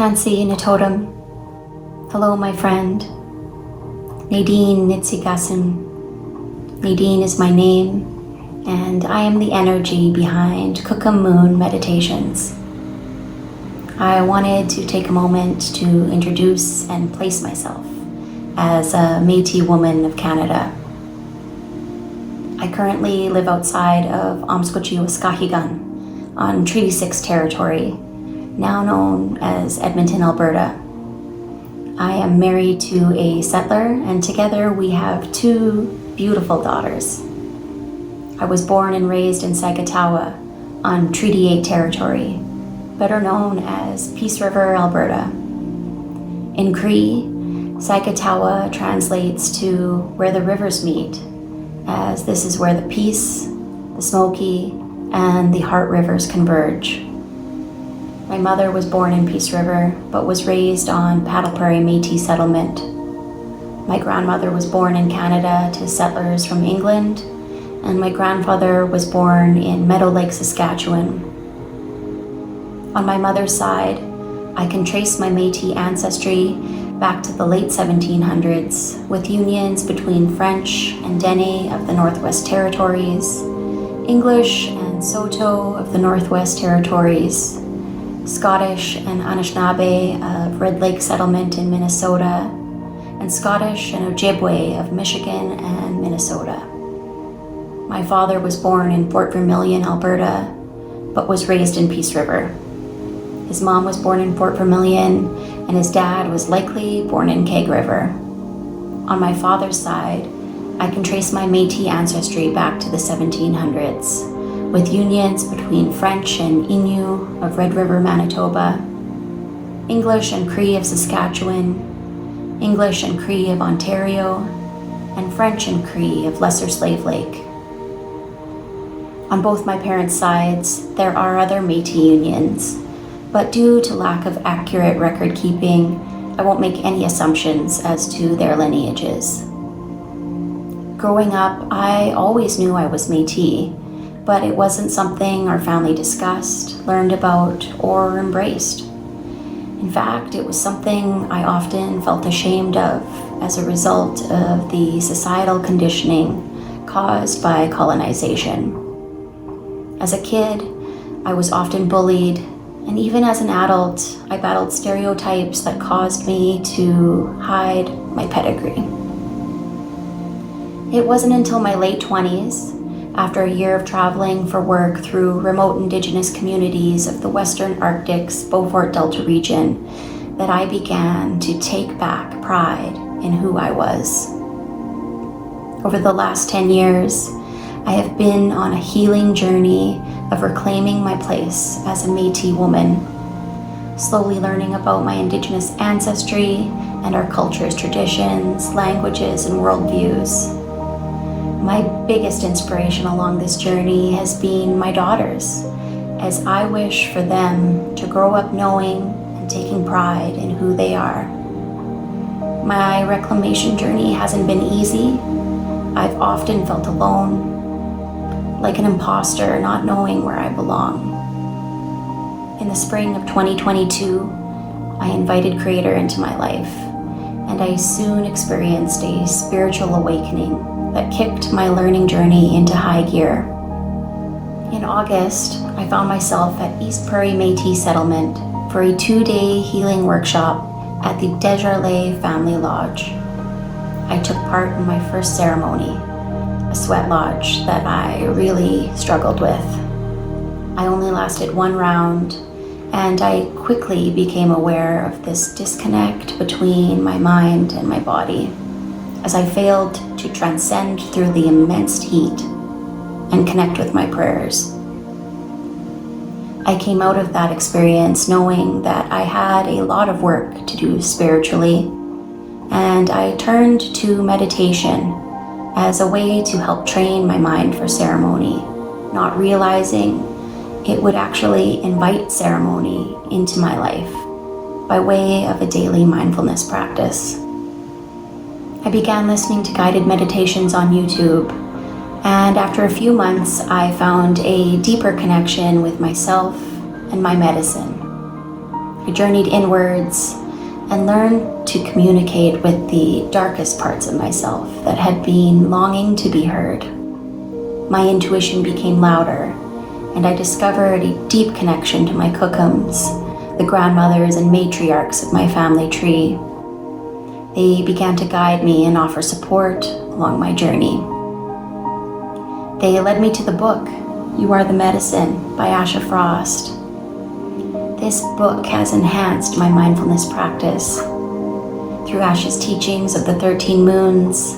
Tânisi nitôtêm. Hello, my friend. Nadine nisiyikâson. Nadine is my name, and I am the energy behind Kookum Moon Meditations. I wanted to take a moment to introduce and place myself as a Métis woman of Canada. I currently live outside of cardigan on Treaty 6 territory, now known as Edmonton, Alberta. I am married to a settler, and together we have 2 beautiful daughters. I was born and raised in Sakatawa on Treaty 8 territory, better known as Peace River, Alberta. In Cree, Sakatawa translates to where the rivers meet, as this is where the Peace, the Smoky, and the Heart rivers converge. My mother was born in Peace River, but was raised on Paddle Prairie Métis settlement. My grandmother was born in Canada to settlers from England, and my grandfather was born in Meadow Lake, Saskatchewan. On my mother's side, I can trace my Métis ancestry back to the late 1700s, with unions between French and Dene of the Northwest Territories, English and Saulteaux of the Northwest Territories, Scottish and Anishinaabe of Red Lake Settlement in Minnesota, and Scottish and Ojibwe of Michigan and Minnesota. My father was born in Fort Vermilion, Alberta, but was raised in Peace River. His mom was born in Fort Vermilion, and his dad was likely born in Keg River. On my father's side, I can trace my Métis ancestry back to the 1700s, with unions between French and Innu of Red River, Manitoba, English and Cree of Saskatchewan, English and Cree of Ontario, and French and Cree of Lesser Slave Lake. On both my parents' sides, there are other Métis unions, but due to lack of accurate record keeping, I won't make any assumptions as to their lineages. Growing up, I always knew I was Métis, but it wasn't something our family discussed, learned about, or embraced. In fact, it was something I often felt ashamed of as a result of the societal conditioning caused by colonization. As a kid, I was often bullied, and even as an adult, I battled stereotypes that caused me to hide my pedigree. It wasn't until my late 20s, after a year of traveling for work through remote indigenous communities of the Western Arctic's Beaufort Delta region, that I began to take back pride in who I was. Over the last 10 years, I have been on a healing journey of reclaiming my place as a Métis woman, slowly learning about my indigenous ancestry and our culture's traditions, languages, and worldviews. My biggest inspiration along this journey has been my daughters, as I wish for them to grow up knowing and taking pride in who they are. My reclamation journey hasn't been easy. I've often felt alone, like an imposter not knowing where I belong. In the spring of 2022, I invited Creator into my life, and I soon experienced a spiritual awakening that kicked my learning journey into high gear. In August, I found myself at East Prairie Métis Settlement for a 2-day healing workshop at the Desjardins Family Lodge. I took part in my first ceremony, a sweat lodge that I really struggled with. I only lasted 1 round, and I quickly became aware of this disconnect between my mind and my body, as I failed to transcend through the immense heat and connect with my prayers. I came out of that experience knowing that I had a lot of work to do spiritually, and I turned to meditation as a way to help train my mind for ceremony, not realizing it would actually invite ceremony into my life by way of a daily mindfulness practice. I began listening to guided meditations on YouTube, and after a few months, I found a deeper connection with myself and my medicine. I I journeyed inwards and learned to communicate with the darkest parts of myself that had been longing to be heard. My intuition became louder, and I discovered a deep connection to my kookums, the grandmothers and matriarchs of my family tree. They began to guide me and offer support along my journey. They led me to the book, You Are the Medicine by Asha Frost. This book has enhanced my mindfulness practice. Through Asha's teachings of the 13 moons,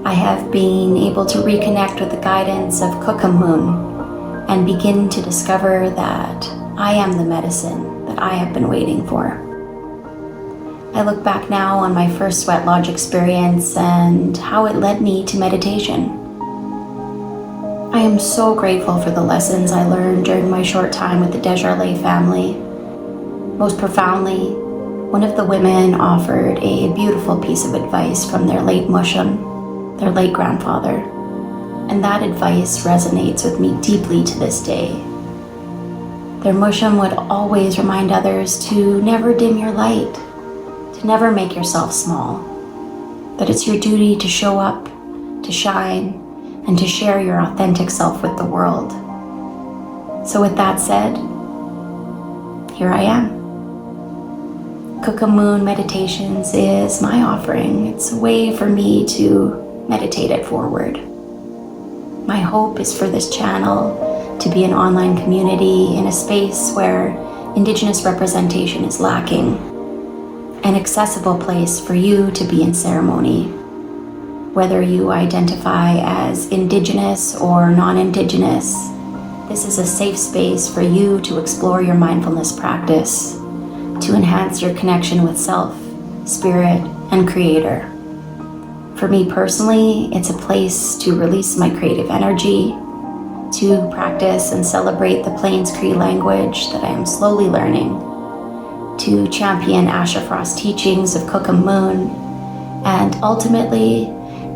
I have been able to reconnect with the guidance of Kookum moon and begin to discover that I am the medicine that I have been waiting for. I look back now on my first sweat lodge experience and how it led me to meditation. I am so grateful for the lessons I learned during my short time with the Desjardins family. Most profoundly, one of the women offered a beautiful piece of advice from their late mushum, their late grandfather, and that advice resonates with me deeply to this day. Their mushum would always remind others to never dim your light, to never make yourself small, that it's your duty to show up, to shine, and to share your authentic self with the world. So with that said, here I am. Kookum Moon Meditations is my offering. It's a way for me to meditate it forward. My hope is for this channel to be an online community in a space where Indigenous representation is lacking, an accessible place for you to be in ceremony. Whether you identify as Indigenous or non-Indigenous, this is a safe space for you to explore your mindfulness practice, to enhance your connection with self, spirit, and creator. For me personally, it's a place to release my creative energy, to practice and celebrate the Plains Cree language that I am slowly learning, to champion Asha Frost teachings of Kookum Moon, and ultimately,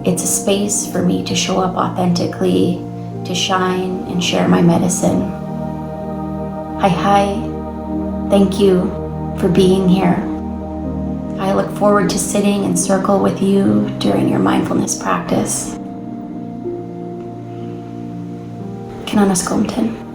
it's a space for me to show up authentically, to shine and share my medicine. Hi, thank you for being here. I look forward to sitting in circle with you during your mindfulness practice. Rediscovering.